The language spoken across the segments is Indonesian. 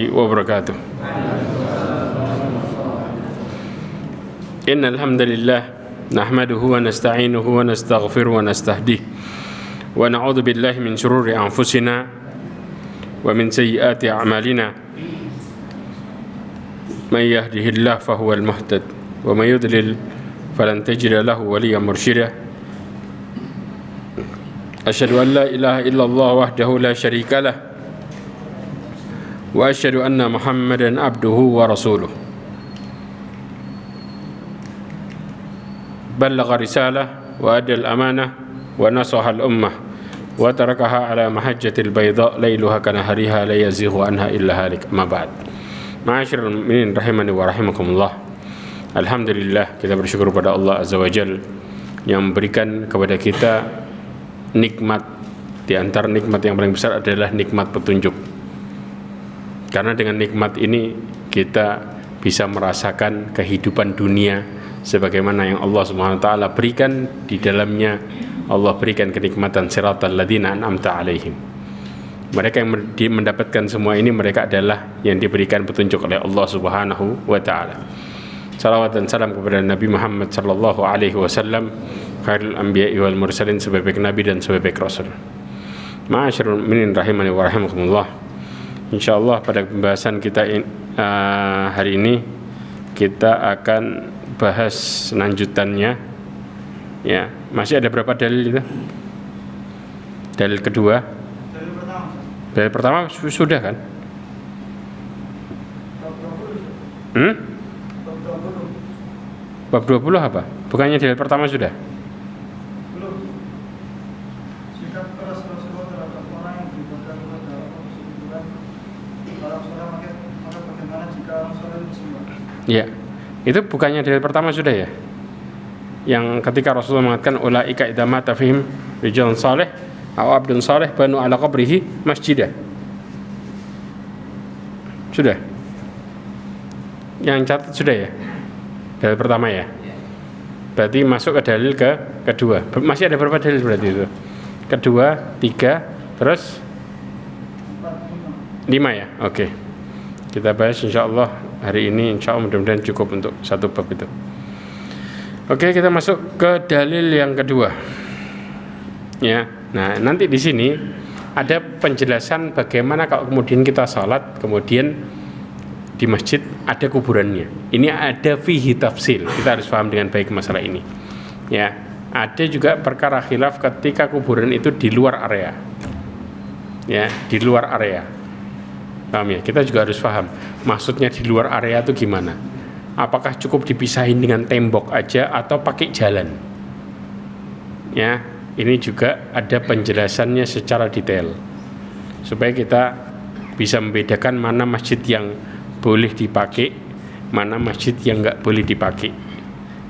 wabarakatuh. Innal hamdalillah nahmaduhu wa nasta'inuhu wa nastaghfiruhu wa nastahdihi wa na'udzu billahi min shururi anfusina wa min sayyiati a'malina. Man yahdihillahu fahuwal muhtad wa man yudlil falan tajida lahu waliyyan mursyida. Asyhadu an la ilaha illallah wahdahu la syarika lah wa asyhadu anna Muhammadan abduhu wa rasuluh. Ballagha risalah wa adal amanah wa nasaha al-ummah wa tarakaha ala mahajjatil bayda lailuha kanahariha la yazighu anha illa halik. Amma ba'd. Ma'asyiral mu'minin rahimani wa rahimakumullah. Alhamdulillah, kita bersyukur pada Allah Azza wa Jalla yang memberikan kepada kita nikmat. Di antara nikmat yang paling besar adalah nikmat petunjuk. Karena dengan nikmat ini kita bisa merasakan kehidupan dunia sebagaimana yang Allah Subhanahu wa taala berikan di dalamnya. Allah berikan kenikmatan siratal ladzina an'amta alaihim. Mereka yang mendapatkan semua ini, mereka adalah yang diberikan petunjuk oleh Allah Subhanahu wa taala. Salawat dan salam kepada Nabi Muhammad sallallahu alaihi wasallam, khairul anbiya'i wal mursalin, sebaik nabi dan sebaik rasul. Ma'asyiral mu'minin rahimani wa rahimakumullah. Insyaallah pada pembahasan kita hari ini kita akan bahas lanjutannya. Ya, masih ada berapa dalil itu? Dalil kedua. Dalil pertama sudah kan? Bab 20 apa? Bukannya dalil pertama sudah? Belum. Sikap keras Rasulullah terhadap orang yang beribadah kepada Allah Subhanahu wa taala. Maka bagaimana jika orang soleh disembah? Ya, itu bukannya dalil pertama sudah ya? Yang ketika Rasulullah mengatakan ulaika idza mata fihim rijal salih aw abdun salih banu ala qabrihi masjidah. Sudah? Yang catat sudah ya? Dalil pertama ya? Berarti masuk ke dalil kedua. Masih ada berapa dalil berarti itu? Kedua, 3, terus 5 ya? Oke. Kita bahas insyaallah hari ini, insyaallah mudah-mudahan cukup untuk satu bab itu. Oke, kita masuk ke dalil yang kedua. Ya. Nah, nanti di sini ada penjelasan bagaimana kalau kemudian kita sholat, kemudian di masjid ada kuburannya. Ini ada fihi tafsil. Kita harus paham dengan baik masalah ini. Ya, ada juga perkara khilaf ketika kuburan itu di luar area. Ya, di luar area. Paham ya? Kita juga harus paham maksudnya di luar area itu gimana. Apakah cukup dipisahin dengan tembok aja atau pakai jalan? Ya, ini juga ada penjelasannya secara detail supaya kita bisa membedakan mana masjid yang boleh dipakai, mana masjid yang nggak boleh dipakai.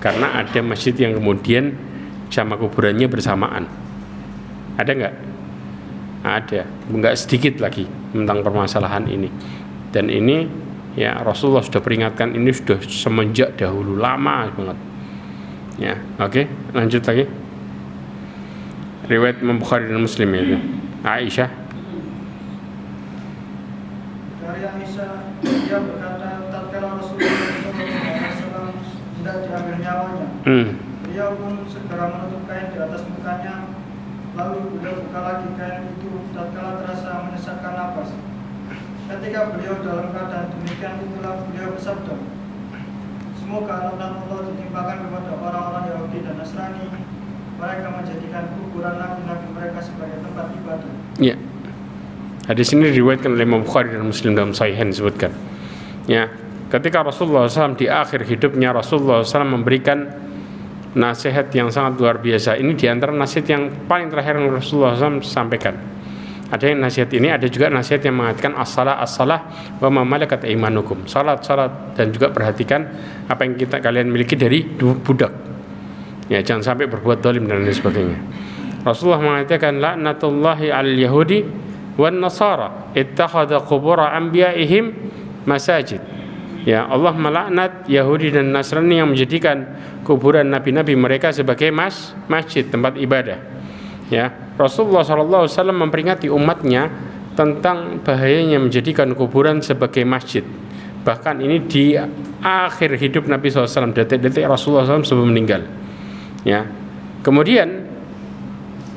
Karena ada masjid yang kemudian sama kuburannya bersamaan. Ada nggak? Ada, nggak sedikit lagi tentang permasalahan ini. Dan ini ya Rasulullah sudah peringatkan ini sudah semenjak dahulu, lama banget. Ya, oke, lanjut lagi. Riwayat Imam Bukhari dan Muslim itu. Aisyah. Dari Aisyah, dia berkata, tatkala Rasulullah SAW hendak diambil nyawanya, beliau pun segera menutup kain di atas mukanya, lalu beliau buka lagi kain itu tatkala terasa menyesakkan napas. Ketika beliau dalam keadaan demikian itulah beliau bersabda, semoga laknat Allah ditimpakan kepada orang-orang Yahudi dan Nasrani. Mereka menjadikan kuburan nabi-nabi mereka sebagai tempat ibadah. Ya. Hadis ini diriwayatkan oleh Imam Bukhari dan Muslim dalam Sahihain disebutkan. Ya, ketika Rasulullah SAW di akhir hidupnya, Rasulullah SAW memberikan nasihat yang sangat luar biasa. Ini di antara nasihat yang paling terakhir yang Rasulullah SAW sampaikan. Ada yang nasihat ini, ada juga nasihat yang mengatakan as-salah wa ma malakat aimanukum. Salat dan juga perhatikan apa yang kalian miliki dari budak. Ya, jangan sampai berbuat zalim dan lain sebagainya. Rasulullah mengatakan laknatullahi 'alal yahudi wan nasara ittakhadha qubur anbiya'ihim masajid. Ya, Allah melaknat Yahudi dan Nasrani yang menjadikan kuburan nabi-nabi mereka sebagai masjid, tempat ibadah. Ya, Rasulullah SAW memperingati umatnya tentang bahayanya menjadikan kuburan sebagai masjid. Bahkan ini di akhir hidup Nabi SAW, detik-detik Rasulullah SAW sebelum meninggal. Ya. Kemudian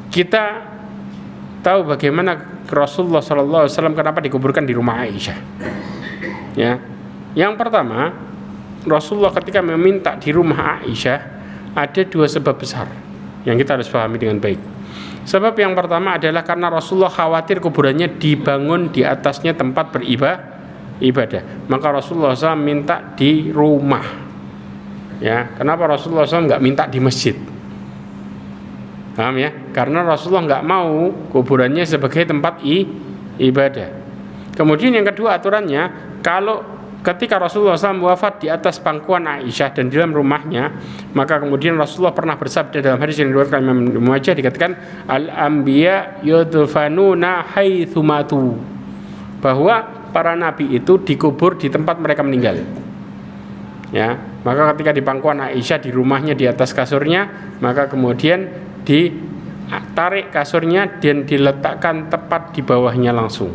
kita tahu bagaimana Rasulullah SAW kenapa dikuburkan di rumah Aisyah. Ya. Yang pertama, Rasulullah ketika meminta di rumah Aisyah ada dua sebab besar yang kita harus pahami dengan baik. Sebab yang pertama adalah karena Rasulullah khawatir kuburannya dibangun di atasnya tempat beribadah. Maka Rasulullah SAW minta di rumah. Ya, kenapa Rasulullah SAW nggak minta di masjid? Paham ya? Karena Rasulullah nggak mau kuburannya sebagai tempat ibadah. Kemudian yang kedua aturannya, kalau ketika Rasulullah SAW wafat di atas pangkuan Aisyah dan di dalam rumahnya, maka kemudian Rasulullah pernah bersabda dalam hadis yang diriwayatkan Imam Ibnu Majah, dikatakan al-anbiya yudfanuna haitsu matu, bahwa para nabi itu dikubur di tempat mereka meninggal. Ya, maka ketika di pangkuan Aisyah di rumahnya di atas kasurnya, maka kemudian ditarik kasurnya dan diletakkan tepat di bawahnya langsung.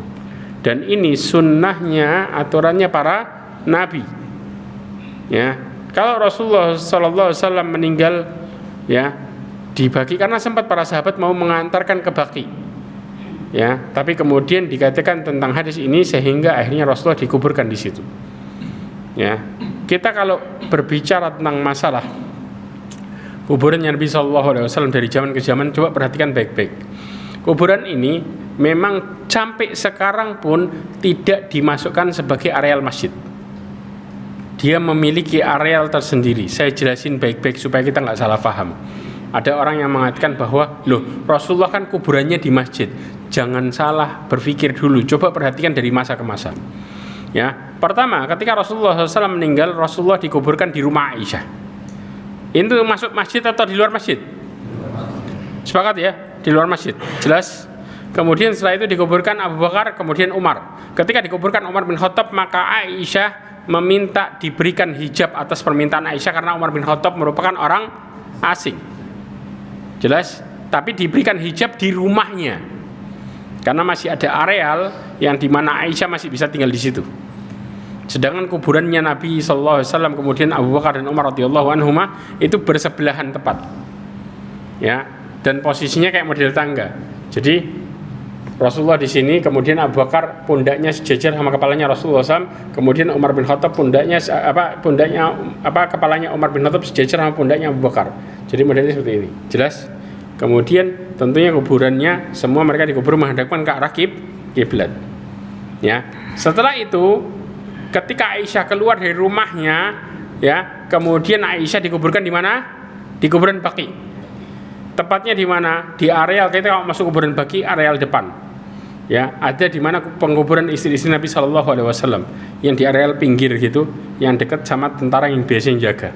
Dan ini sunnahnya, aturannya para nabi. Ya, kalau Rasulullah SAW meninggal, ya dibagi, karena sempat para sahabat mau mengantarkan ke Baqi. Ya, tapi kemudian dikatakan tentang hadis ini sehingga akhirnya Rasulullah dikuburkan di situ. Ya, kita kalau berbicara tentang masalah kuburan Nabi SAW dari zaman ke zaman, coba perhatikan baik-baik. Kuburan ini memang sampai sekarang pun tidak dimasukkan sebagai areal masjid. Dia memiliki areal tersendiri. Saya jelasin baik-baik supaya kita nggak salah paham. Ada orang yang mengatakan bahwa, loh, Rasulullah kan kuburannya di masjid. Jangan salah berpikir dulu. Coba perhatikan dari masa ke masa. Ya, pertama, ketika Rasulullah SAW meninggal, Rasulullah dikuburkan di rumah Aisyah. Itu masuk masjid atau di luar masjid? Sepakat ya? Di luar masjid, jelas. Kemudian setelah itu dikuburkan Abu Bakar, kemudian Umar. Ketika dikuburkan Umar bin Khattab, maka Aisyah meminta diberikan hijab atas permintaan Aisyah karena Umar bin Khattab merupakan orang asing. Jelas? Tapi diberikan hijab di rumahnya. Karena masih ada areal yang dimana Aisyah masih bisa tinggal di situ. Sedangkan kuburannya Nabi SAW, kemudian Abu Bakar dan Umar radhiyallahu anhuma itu bersebelahan tepat. Ya, dan posisinya kayak model tangga. Jadi Rasulullah di sini, kemudian Abu Bakar pundaknya sejajar sama kepalanya Rasulullah SAW, kemudian Umar bin Khattab pundaknya kepalanya Umar bin Khattab sejajar sama pundaknya Abu Bakar. Jadi modelnya seperti ini. Jelas? Kemudian tentunya kuburannya semua mereka dikubur menghadapkan ke arah kiblat. Ya. Setelah itu ketika Aisyah keluar dari rumahnya, ya, kemudian Aisyah dikuburkan di mana? Di kuburan Baqi. Tepatnya di mana? Di areal, kita kalau masuk kuburan Baqi, areal depan. Ya, ada di mana penguburan istri-istri Nabi SAW yang di areal pinggir gitu, yang dekat sama tentara yang biasanya jaga.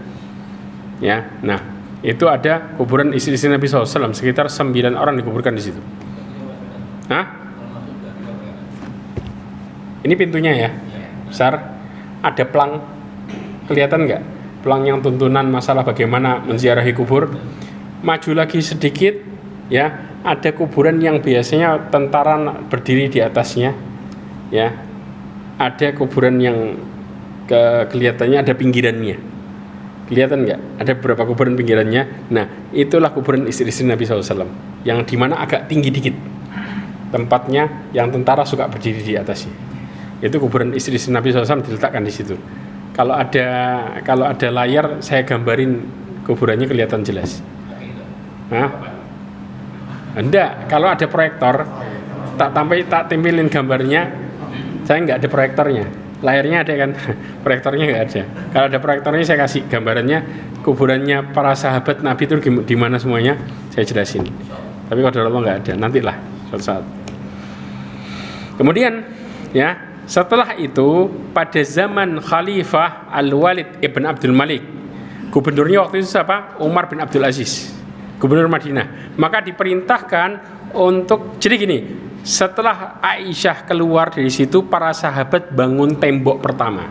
Ya, nah itu ada kuburan istri-istri Nabi SAW, sekitar 9 orang dikuburkan di situ. Hah? Ini pintunya ya. Besar, ada pelang, kelihatan nggak? Pelang yang tuntunan masalah bagaimana menziarahi kubur. Maju lagi sedikit, ya, ada kuburan yang biasanya tentara berdiri di atasnya, ya. Ada kuburan yang kelihatannya ada pinggirannya. Kelihatan nggak? Ada beberapa kuburan pinggirannya. Nah, itulah kuburan istri-istri Nabi SAW, yang dimana agak tinggi dikit tempatnya, yang tentara suka berdiri di atasnya. Itu kuburan istri-istri Nabi SAW diletakkan di situ. Kalau ada layar, saya gambarin kuburannya kelihatan jelas. Hah? Enggak, kalau ada proyektor, tak tempelin gambarnya. Saya nggak ada proyektornya. Layarnya ada kan, proyektornya nggak ada. Kalau ada proyektornya saya kasih gambarannya kuburannya para sahabat Nabi itu di mana semuanya, saya jelasin. Tapi kalau Allah nggak ada, nantilah suatu saat. Kemudian, ya. Setelah itu pada zaman Khalifah Al-Walid ibn Abdul Malik, gubernurnya waktu itu siapa? Umar bin Abdul Aziz, gubernur Madinah. Maka diperintahkan untuk, jadi gini, setelah Aisyah keluar dari situ, para sahabat bangun tembok pertama.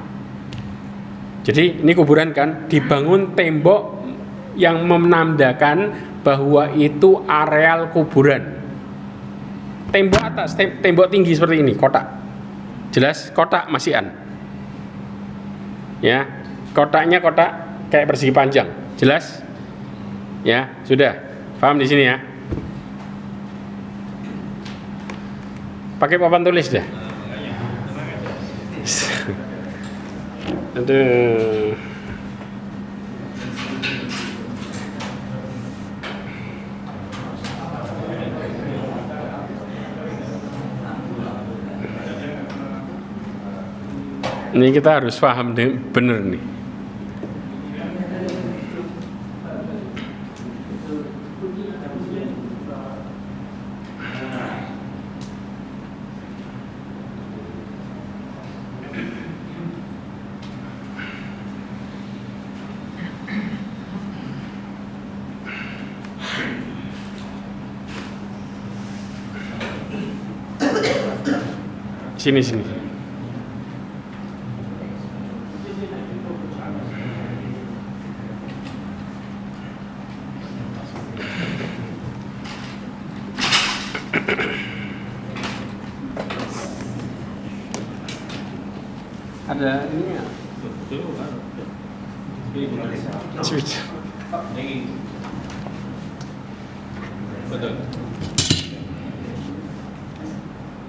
Jadi ini kuburan kan, dibangun tembok yang menandakan bahwa itu areal kuburan. tembok atas, tembok tinggi seperti ini, kotak. Jelas, kotak masih an. Ya, kotaknya kotak kayak persegi panjang. Jelas? Ya, sudah. Paham di sini ya? Pakai papan tulis dah. Aduh. Ini kita harus paham bener nih. Sini. Ada ini ya? Switch. Betul.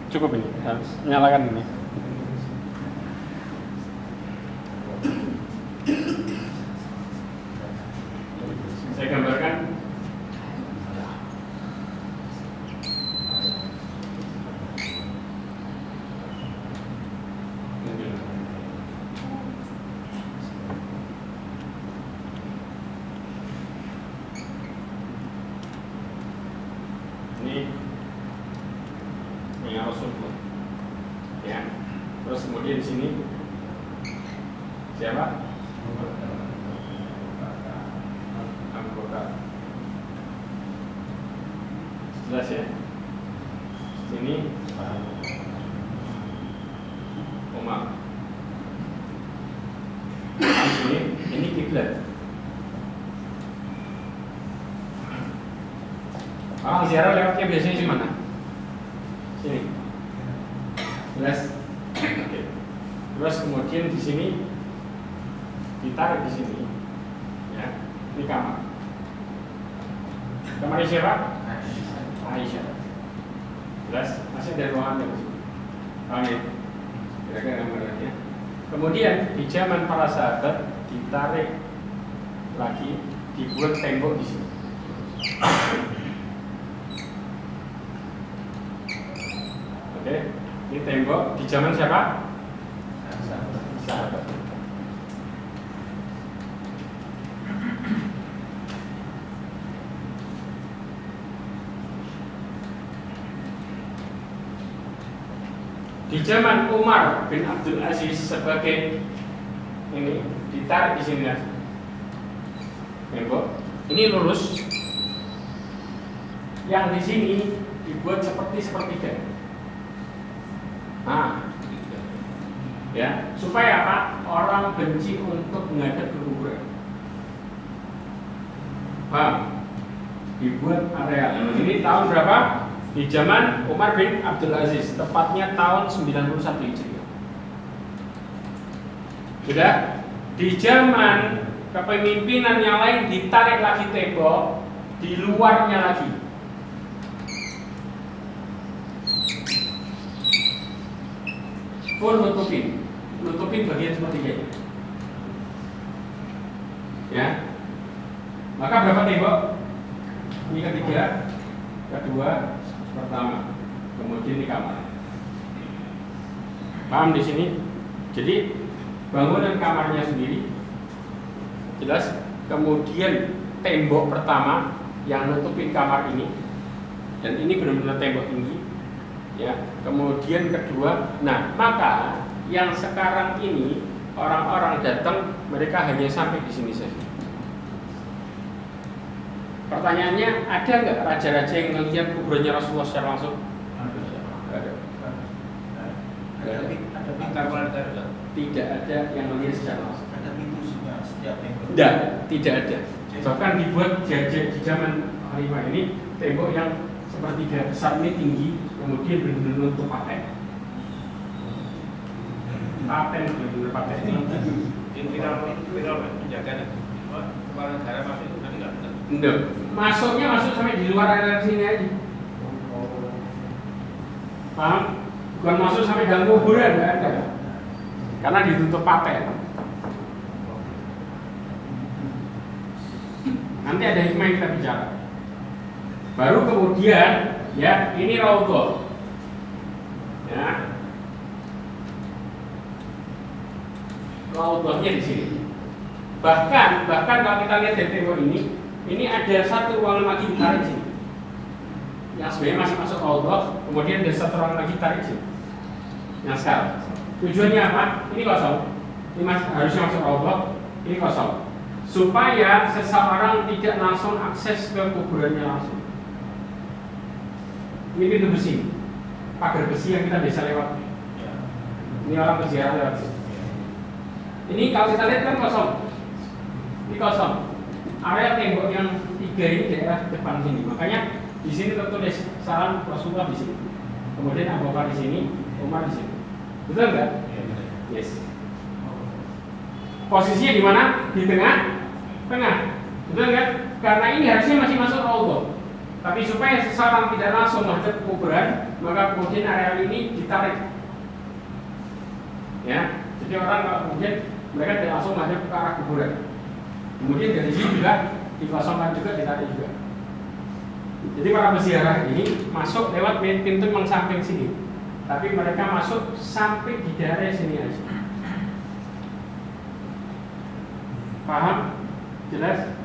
Cukup ini, harus nyalakan ini. Saya gambarkan. Ini Rasulullah. Ya. Terus kemudian di sini siapa? Abu Bakar. Jelas ya? Sini Umar. Ini kiblat. Orang ziarah lewatnya biasanya di mana? Sini. Jelas. Oke. Terus kemudian di sini ditarik di sini. Ya. Ini kamar. Kamar siapa? Aisyah. Jelas. Masih ada ruangan di sini. Paham ya? Kira-kira gambarannya. Kemudian di zaman para sahabat ditarik lagi, dibuat tembok di sini. Oke, ini tembok di zaman siapa? Sahabat. Di zaman Umar bin Abdul Aziz sebagai ini ditarik di sini ya. Tembok. Ini lurus. Yang di sini dibuat seperti sepertiga. Nah, ya, supaya apa? Orang benci untuk menghadap ke kuburan. Paham? Dibuat area. Ini tahun berapa? Di zaman Umar bin Abdul Aziz, tepatnya tahun 91 Hijriah. Sudah? Di zaman kepemimpinan yang lain ditarik lagi tembok di luarnya lagi. Full nutupin bagian sepertiganya. Ya. Maka berapa tembok? Ini ketiga, kedua, pertama, kemudian di kamar. Paham di sini? Jadi bangunan kamarnya sendiri, jelas. Kemudian tembok pertama yang nutupin kamar ini, dan ini benar-benar tembok tinggi. Ya. Kemudian kedua, nah maka yang sekarang ini orang-orang datang, mereka hanya sampai di sini saja. Pertanyaannya, ada nggak raja-raja yang melihat kuburannya Rasulullah secara langsung? Ada. Tidak ada yang melihat secara langsung. Ada pintu setiap tembok. Tidak ada. Bahkan dibuat di zaman Khalifah ini tembok yang sepertiga besar ini tinggi kemudian benar-benar untuk paten benar-benar paten. Viral menjaga kepala negara masuk itu nanti nggak benar. Enggak, masuk sampai di luar area sini aja. Paham? Bukan masuk sampai dalam kuburan, nggak ada. Karena ditutup paten. Nanti ada hikmah yang kita bicara. Baru kemudian, ya ini raudhah. Ya, raudhahnya di sini. Bahkan kalau kita lihat dari tembok ini ada satu ruangan lagi ditarik sini. Yang sebenarnya masih masuk raudhah, kemudian ada satu ruangan lagi ditarik sini. Yang sekarang. Tujuannya apa? Ini kosong. Ini harusnya masuk raudhah, ini kosong. Supaya seseorang tidak langsung akses ke kuburannya langsung. Ini pintu besi, pagar besi yang kita bisa lewat. Ini orang berziarah lewat sini. Ini kalau kita lihat kan kosong. Ini kosong. Area tembok yang 3 ini daerah depan sini. Makanya di sini tertulis salam Rasulullah di sini. Kemudian Abu Bakar di sini, Umar di sini. Betul nggak? Yes. Posisinya di mana? Di tengah. Betul nggak? Karena ini harusnya masih masuk raudhah. Tapi supaya seseorang tidak langsung menghadap kuburan, maka kemudian area ini ditarik. Ya, jadi orang kalau kemudian mereka tidak langsung menghadap ke arah kuburan. Kemudian dari sini juga dikosongkan juga, ditarik juga. Jadi para peziarah ini masuk lewat pintu yang samping sini, tapi mereka masuk sampai di daerah sini aja. Paham? Jelas?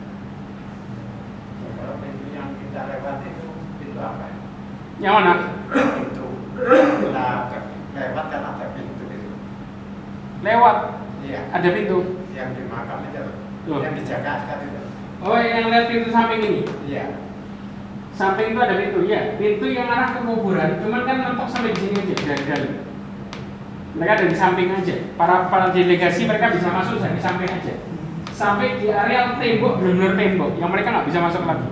Kalau pintu yang kita lewati itu pintu apa? Yang mana? Pintu. Nah, lewat kan ada pintu itu. Lewat. Iya. Ada pintu. Yang di makam itu, Loh. yang dijaga kan itu. Oh, yang lihat pintu samping ini. Iya. Samping itu ada pintu, ya. Pintu yang arah ke kuburan, cuman kan mentok sampai di sini aja dari dalam. Mereka ada di samping aja. Para delegasi mereka bisa masuk dari samping aja. Sampai di area tembok, benar-benar tembok, yang mereka nggak bisa masuk lagi.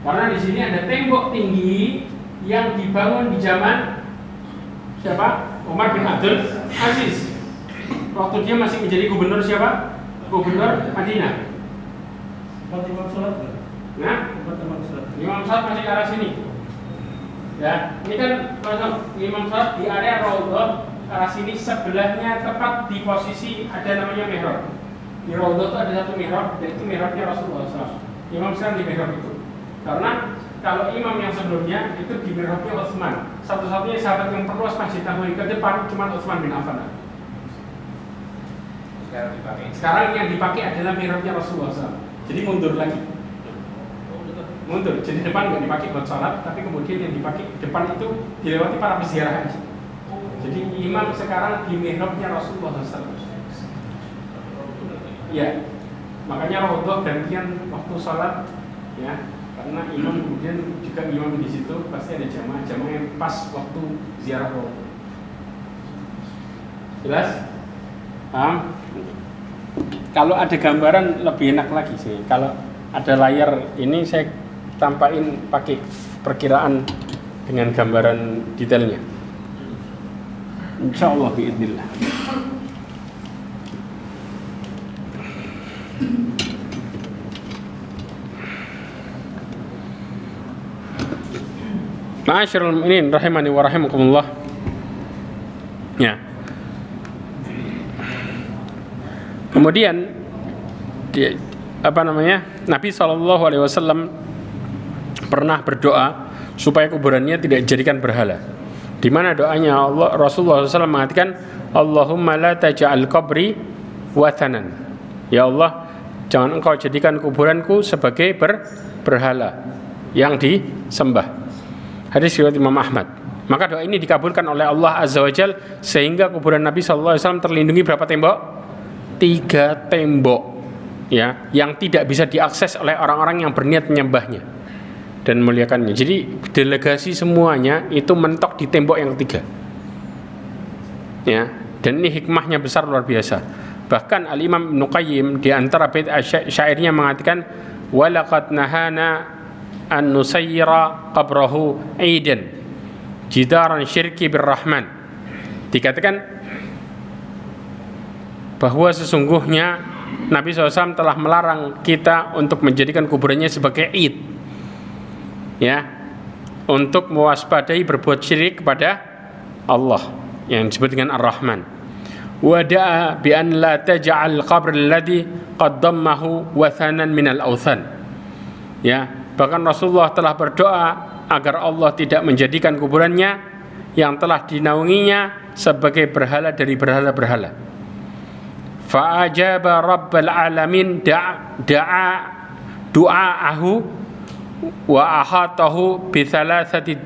Karena di sini ada tembok tinggi yang dibangun di zaman siapa? Umar bin Abdul Aziz. Waktu dia masih menjadi gubernur siapa? Gubernur Madinah. Tempat imam sholat nggak? Nah, Tempat imam sholat. imam sholat masih ke arah sini. Ya, ini kan imam sholat di area raudhah arah sini, sebelahnya tepat di posisi ada namanya mihrab. Di raudhah itu ada satu mihrab, yaitu mihrabnya Rasulullah SAW. Imam sekarang di mihrab itu. Karena kalau imam yang sebelumnya itu di mihrabnya Utsman. Satu-satunya sahabat yang perluas Masjid Nabawi ke depan cuma Utsman bin Affan. Sekarang yang dipakai adalah mihrabnya Rasulullah SAW. Jadi mundur lagi. Mundur. Jadi depan nggak dipakai buat sholat, tapi kemudian yang dipakai depan itu dilewati para peziarah haji. Jadi imam sekarang di mihrabnya Rasulullah SAW. Ya, makanya raudhah gantian waktu sholat, ya, karena imam kemudian juga imam di situ pasti ada jamaah yang pas waktu ziarah raudhah. Jelas? Paham? Kalau ada gambaran lebih enak lagi sih. Kalau ada layar ini saya tampain pakai perkiraan dengan gambaran detailnya. Insyaallah biidznillah. Ma'asyiral mu'minin rahimani wa rahimakumullah. Ya. Kemudian Nabi SAW pernah berdoa supaya kuburannya tidak dijadikan berhala. Di mana doanya Rasulullah SAW mengatakan, Allahumma la taj'al qabri wathanan. Ya Allah, jangan engkau jadikan kuburanku sebagai berhala yang disembah. Hadis riwayat Imam Ahmad. Maka doa ini dikabulkan oleh Allah Azza wa Jal, sehingga kuburan Nabi SAW terlindungi berapa tembok? 3 tembok, ya, yang tidak bisa diakses oleh orang-orang yang berniat menyembahnya dan memuliakannya. Jadi delegasi semuanya itu mentok di tembok yang 3, ya. Dan ini hikmahnya besar, luar biasa. Bahkan Al-Imam Ibnu Qayyim di antara bait syairnya mengatakan, walaqad nahana an nusayyira qabrahu aidan jidaran syirki birrahman. Dikatakan bahwa sesungguhnya Nabi SAW telah melarang kita untuk menjadikan kuburannya sebagai id, ya, untuk mewaspadai berbuat syirik kepada Allah yang disebut dengan Ar-Rahman. Wada'a bi an la taj'al qabr alladhi qaddamahu wathanan minal awthan. Ya, bahkan Rasulullah telah berdoa agar Allah tidak menjadikan kuburannya yang telah dinaunginya sebagai berhala dari berhala-berhala. Fa'ajaba rabbal alamin da'a du'aahu wa ahatahu bi thalathati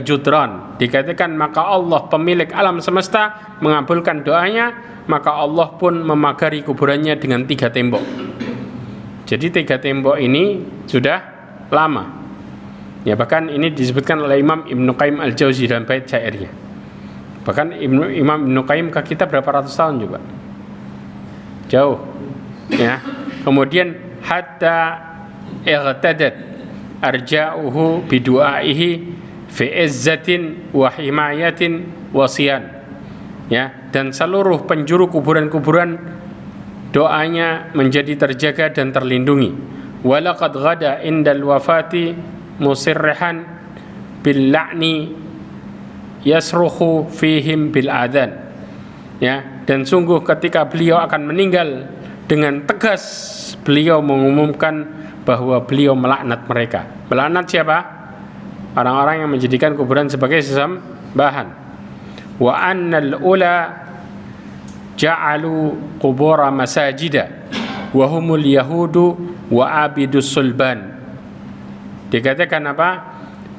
judran. Dikatakan maka Allah pemilik alam semesta mengabulkan doanya, maka Allah pun memagari kuburannya dengan 3 tembok. Jadi 3 tembok ini sudah lama, ya, bahkan ini disebutkan oleh Imam Ibnu Qayyim Al-Jauzi dalam bait syairnya. Bahkan Imam Ibnu Qayyim ke kita berapa ratus tahun juga, jauh, ya. Kemudian hatta igtadat arja'uhu bidu'aihi fi izzatin wa himayatin wa siyan, ya, dan seluruh penjuru kuburan-kuburan doanya menjadi terjaga dan terlindungi. Walaqad ghada indal wafati musirrihan bil la'ni yasruhu fihim bil adhan, ya, dan sungguh ketika beliau akan meninggal dengan tegas beliau mengumumkan bahwa beliau melaknat mereka. Melaknat siapa? Orang-orang yang menjadikan kuburan sebagai sesembahan. Wa annal ula ja'alu qubura masajida wa humul yahudu wa abidus sulban. Dikatakan apa?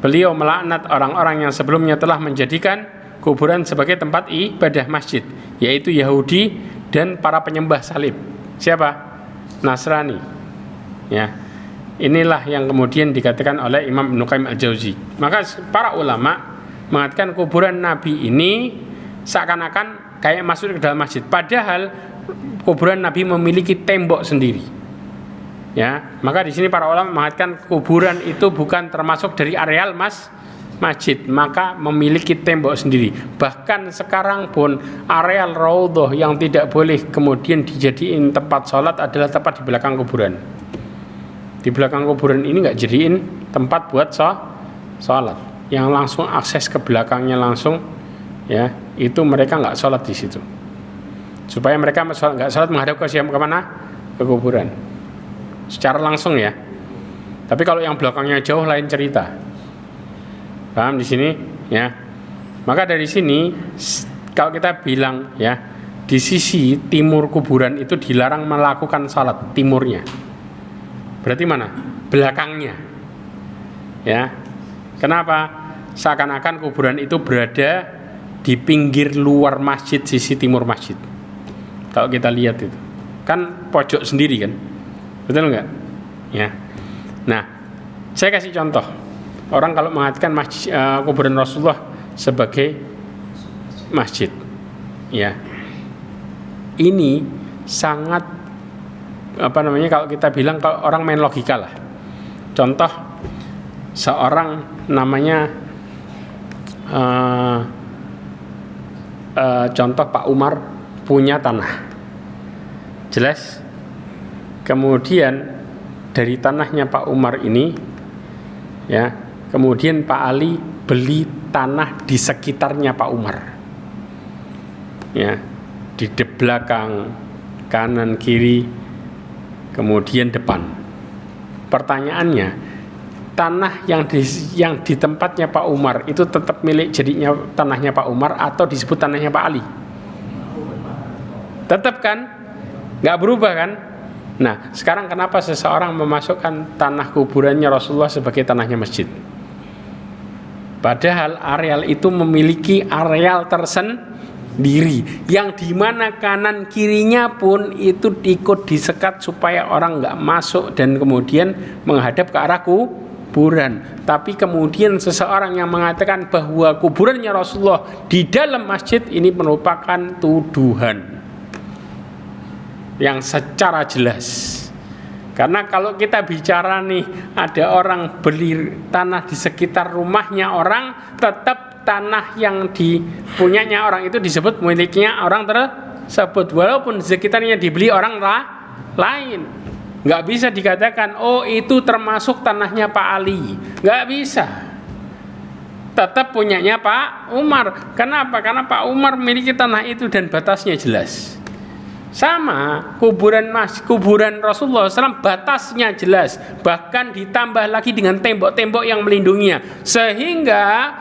Beliau melaknat orang-orang yang sebelumnya telah menjadikan kuburan sebagai tempat ibadah masjid, yaitu Yahudi dan para penyembah salib. Siapa? Nasrani, ya. Inilah yang kemudian dikatakan oleh Imam Ibnu Qayyim Al-Jauzi. Maka para ulama mengatakan kuburan Nabi ini seakan-akan kayak masuk ke dalam masjid, padahal kuburan Nabi memiliki tembok sendiri, ya. Maka di sini para ulama mengatakan kuburan itu bukan termasuk dari areal masjid, maka memiliki tembok sendiri. Bahkan sekarang pun areal raudhah yang tidak boleh kemudian dijadiin tempat sholat adalah tempat di belakang kuburan. Di belakang kuburan ini nggak jadiin tempat buat sholat, yang langsung akses ke belakangnya langsung, ya, itu mereka nggak sholat di situ, supaya mereka nggak sholat menghadap ke siapa, kemana? Ke kuburan secara langsung, ya. Tapi kalau yang belakangnya jauh lain cerita. Paham di sini, ya? Maka dari sini kalau kita bilang, ya, di sisi timur kuburan itu dilarang melakukan salat timurnya. Berarti mana? Belakangnya, ya. Kenapa? Seakan-akan kuburan itu berada di pinggir luar masjid, sisi timur masjid. Kalau kita lihat itu kan pojok sendiri kan, betul nggak? Ya. Nah, saya kasih contoh. Orang kalau mengatakan kuburan Rasulullah sebagai masjid, ya, ini sangat kalau kita bilang, kalau orang main logika lah. Contoh, seorang namanya contoh Pak Umar punya tanah, jelas. Kemudian dari tanahnya Pak Umar ini, ya, kemudian Pak Ali beli tanah di sekitarnya Pak Umar, ya, di belakang, kanan, kiri, kemudian depan. Pertanyaannya, tanah yang di tempatnya Pak Umar itu tetap milik jadinya tanahnya Pak Umar atau disebut tanahnya Pak Ali? Tetap kan? Nggak berubah kan? Nah, sekarang kenapa seseorang memasukkan tanah kuburannya Rasulullah sebagai tanahnya masjid? Padahal areal itu memiliki areal tersendiri, yang dimana kanan kirinya pun itu ikut disekat supaya orang nggak masuk dan kemudian menghadap ke arah kuburan. Tapi kemudian seseorang yang mengatakan bahwa kuburannya Rasulullah di dalam masjid ini merupakan tuduhan yang secara jelas Karena kalau kita bicara nih, ada orang beli tanah di sekitar rumahnya orang, tetap tanah yang dipunyanya orang itu disebut miliknya orang tersebut, walaupun sekitarnya dibeli orang lain. Nggak bisa dikatakan, oh itu termasuk tanahnya Pak Ali. Nggak bisa. Tetap punyanya Pak Umar. Kenapa? Karena Pak Umar memiliki tanah itu dan batasnya jelas. Sama kuburan Rasulullah SAW, batasnya jelas, bahkan ditambah lagi dengan tembok-tembok yang melindunginya, sehingga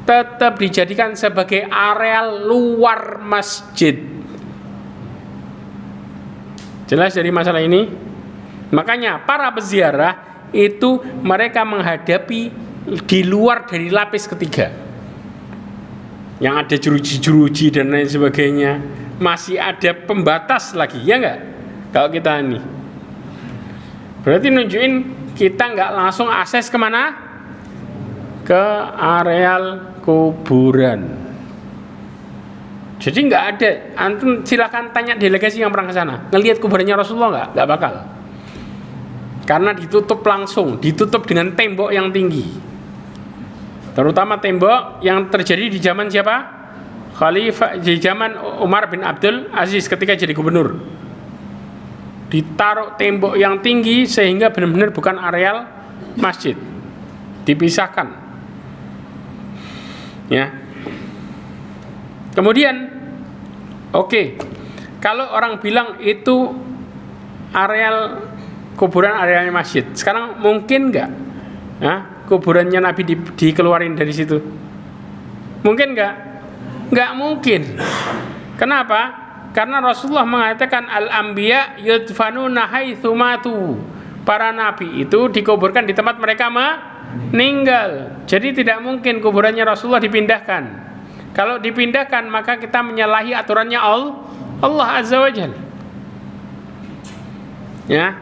tetap dijadikan sebagai areal luar masjid. Jelas dari masalah ini? Makanya para peziarah itu mereka menghadapi di luar dari lapis ketiga, yang ada jeruji-jeruji dan lain sebagainya. Masih ada pembatas lagi, ya enggak? Kalau kita ini berarti nunjukin kita enggak langsung akses kemana? Ke areal kuburan. Jadi enggak ada. Antum silakan tanya delegasi yang pernah ke sana, ngelihat kuburannya Rasulullah enggak bakal. Karena ditutup langsung, ditutup dengan tembok yang tinggi. Terutama tembok yang terjadi di zaman siapa? Khalifah, di zaman Umar bin Abdul Aziz ketika jadi gubernur. Ditaruh tembok yang tinggi sehingga benar-benar bukan areal masjid, dipisahkan. Ya. Kemudian, oke, kalau orang bilang itu areal kuburan, arealnya masjid, sekarang mungkin nggak? Kuburannya Nabi dikeluarin dari situ? Mungkin nggak? Nggak mungkin. Kenapa? Karena Rasulullah mengatakan al-anbiya yudfanuna haitsu matu. Para nabi itu dikuburkan di tempat mereka meninggal. Jadi tidak mungkin kuburannya Rasulullah dipindahkan. Kalau dipindahkan maka kita menyalahi aturannya Allah Azza wa Jalla. Ya.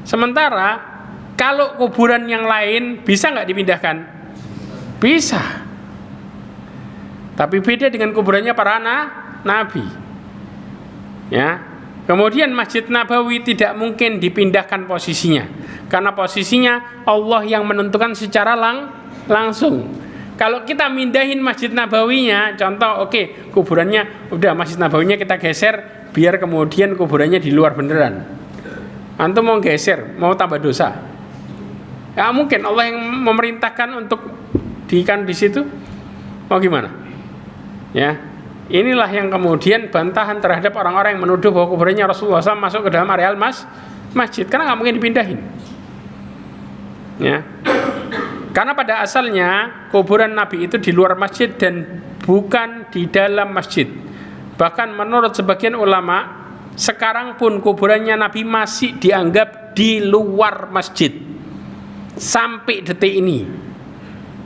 Sementara kalau kuburan yang lain bisa nggak dipindahkan? Bisa. Tapi beda dengan kuburannya para nabi. Ya. Kemudian Masjid Nabawi tidak mungkin dipindahkan posisinya, karena posisinya Allah yang menentukan secara langsung. Kalau kita mindahin Masjid Nabawinya, contoh, oke, kuburannya udah, Masjid Nabawinya kita geser biar kemudian kuburannya di luar beneran. Antum mau geser, mau tambah dosa? Ya mungkin Allah yang memerintahkan untuk diikan di situ. Mau gimana? Ya, inilah yang kemudian bantahan terhadap orang-orang yang menuduh bahwa kuburannya Rasulullah SAW masuk ke dalam areal masjid, karena nggak mungkin dipindahin. Ya, karena pada asalnya kuburan Nabi itu di luar masjid dan bukan di dalam masjid. Bahkan menurut sebagian ulama, sekarang pun kuburannya Nabi masih dianggap di luar masjid sampai detik ini,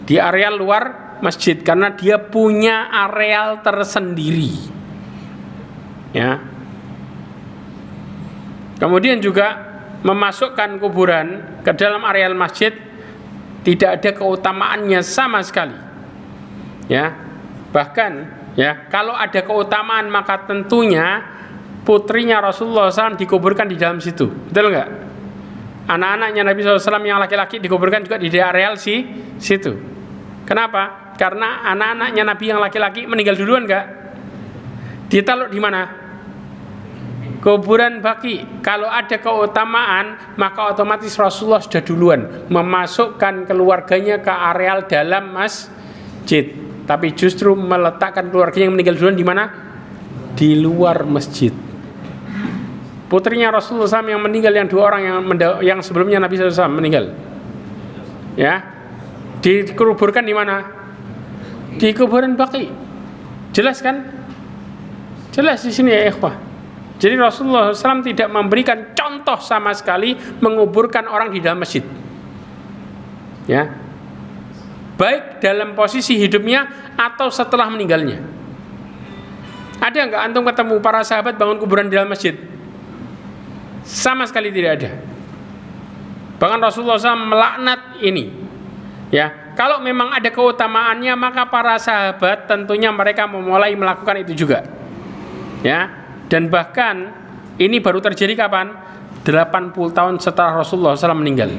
di areal luar masjid, karena dia punya areal tersendiri. Ya. Kemudian juga memasukkan kuburan ke dalam areal masjid tidak ada keutamaannya sama sekali. Ya. Bahkan ya, kalau ada keutamaan maka tentunya putrinya Rasulullah SAW dikuburkan di dalam situ. Betul enggak? Anak-anaknya Nabi SAW yang laki-laki dikuburkan juga di areal situ. Kenapa? Karena anak-anaknya Nabi yang laki-laki meninggal duluan enggak? Ditaruh di mana? Kuburan Baqi. Kalau ada keutamaan maka otomatis Rasulullah sudah duluan memasukkan keluarganya ke areal dalam masjid. Tapi justru meletakkan keluarganya yang meninggal duluan di mana? Di luar masjid. Putrinya Rasulullah SAW yang meninggal, yang dua orang yang sebelumnya Nabi SAW meninggal, ya, dikuburkan di mana? Di kuburan Baqi. Jelas kan? Jelas di sini ya ikhwah. Jadi Rasulullah SAW tidak memberikan contoh sama sekali menguburkan orang di dalam masjid. Ya, baik dalam posisi hidupnya atau setelah meninggalnya. Ada nggak antum ketemu para sahabat bangun kuburan di dalam masjid? Sama sekali tidak ada. Bahkan Rasulullah SAW melaknat ini. Ya, kalau memang ada keutamaannya maka para sahabat tentunya mereka memulai melakukan itu juga. Ya, dan bahkan ini baru terjadi kapan? 80 tahun setelah Rasulullah SAW meninggal.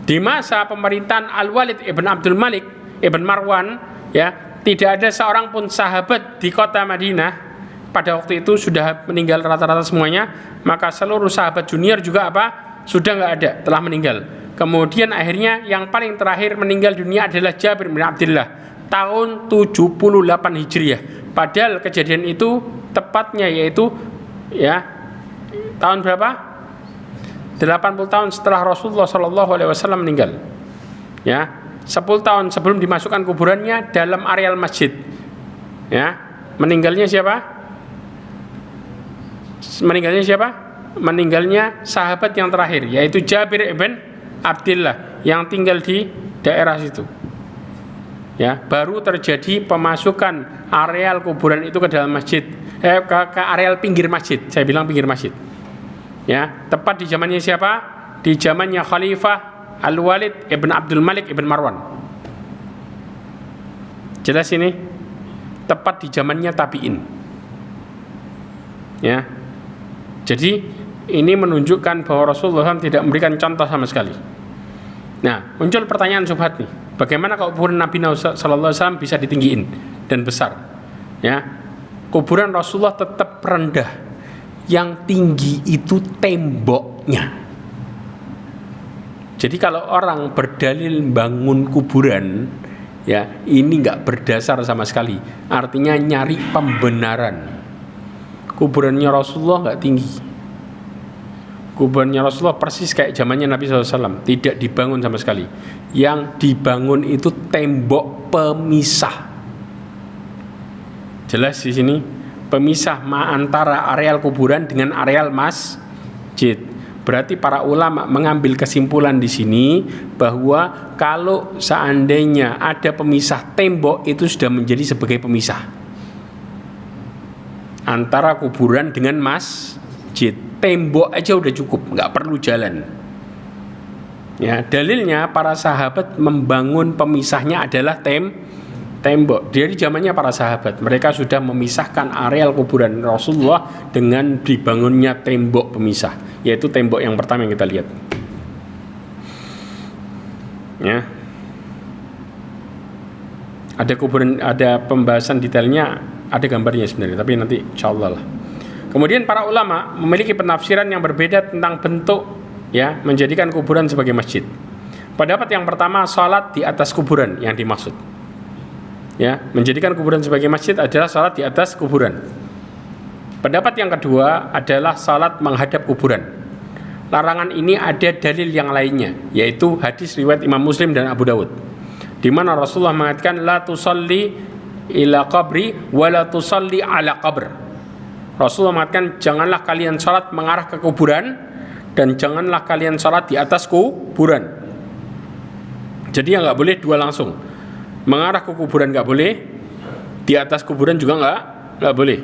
Di masa pemerintahan Al-Walid ibn Abdul Malik ibn Marwan, ya, tidak ada seorang pun sahabat di kota Madinah pada waktu itu, sudah meninggal rata-rata semuanya. Maka seluruh sahabat junior juga sudah nggak ada, telah meninggal. Kemudian akhirnya yang paling terakhir meninggal dunia adalah Jabir bin Abdullah tahun 78 Hijriah. Padahal kejadian itu tepatnya yaitu, ya, tahun berapa? 80 tahun setelah Rasulullah SAW meninggal. Ya, 10 tahun sebelum dimasukkan kuburannya dalam areal masjid. Ya, meninggalnya siapa? Meninggalnya sahabat yang terakhir, yaitu Jabir ibn Abdullah yang tinggal di daerah situ. Ya, baru terjadi pemasukan areal kuburan itu ke dalam masjid, ke areal pinggir masjid. Saya bilang pinggir masjid. Ya, tepat di zamannya siapa? Di zamannya Khalifah Al-Walid ibn Abdul Malik ibn Marwan. Jelas ini? Tepat di zamannya tabi'in. Ya. Jadi ini menunjukkan bahwa Rasulullah SAW tidak memberikan contoh sama sekali. Nah, muncul pertanyaan subhat nih. Bagaimana kalau kuburan Nabi SAW bisa ditinggiin dan besar? Ya. Kuburan Rasulullah tetap rendah. Yang tinggi itu temboknya. Jadi kalau orang berdalil bangun kuburan, ya, ini nggak berdasar sama sekali. Artinya nyari pembenaran. Kuburannya Rasulullah nggak tinggi. Kuburannya Rasulullah persis kayak zamannya Nabi SAW, tidak dibangun sama sekali. Yang dibangun itu tembok pemisah. Jelas di sini? Pemisah antara areal kuburan dengan areal masjid. Berarti para ulama mengambil kesimpulan di sini bahwa kalau seandainya ada pemisah tembok, itu sudah menjadi sebagai pemisah antara kuburan dengan masjid. Tembok aja udah cukup, nggak perlu jalan. Ya, dalilnya para sahabat membangun pemisahnya adalah tembok. Dari zamannya para sahabat, mereka sudah memisahkan areal kuburan Rasulullah dengan dibangunnya tembok pemisah, yaitu tembok yang pertama yang kita lihat. Ya. Ada kuburan, ada pembahasan detailnya, ada gambarnya sebenarnya, tapi nanti insyaallah lah. Kemudian para ulama memiliki penafsiran yang berbeda tentang bentuk, ya, menjadikan kuburan sebagai masjid. Pendapat yang pertama, salat di atas kuburan yang dimaksud. Ya, menjadikan kuburan sebagai masjid adalah salat di atas kuburan. Pendapat yang kedua adalah salat menghadap kuburan. Larangan ini ada dalil yang lainnya, yaitu hadis riwayat Imam Muslim dan Abu Dawud, di mana Rasulullah mengatakan la tusalli ila qabri wa la tusalli ala qabr. Rasulullah mengatakan janganlah kalian salat mengarah ke kuburan dan janganlah kalian salat di atas kuburan. Jadi nggak boleh dua langsung. Mengarah ke kuburan nggak boleh, di atas kuburan juga nggak boleh.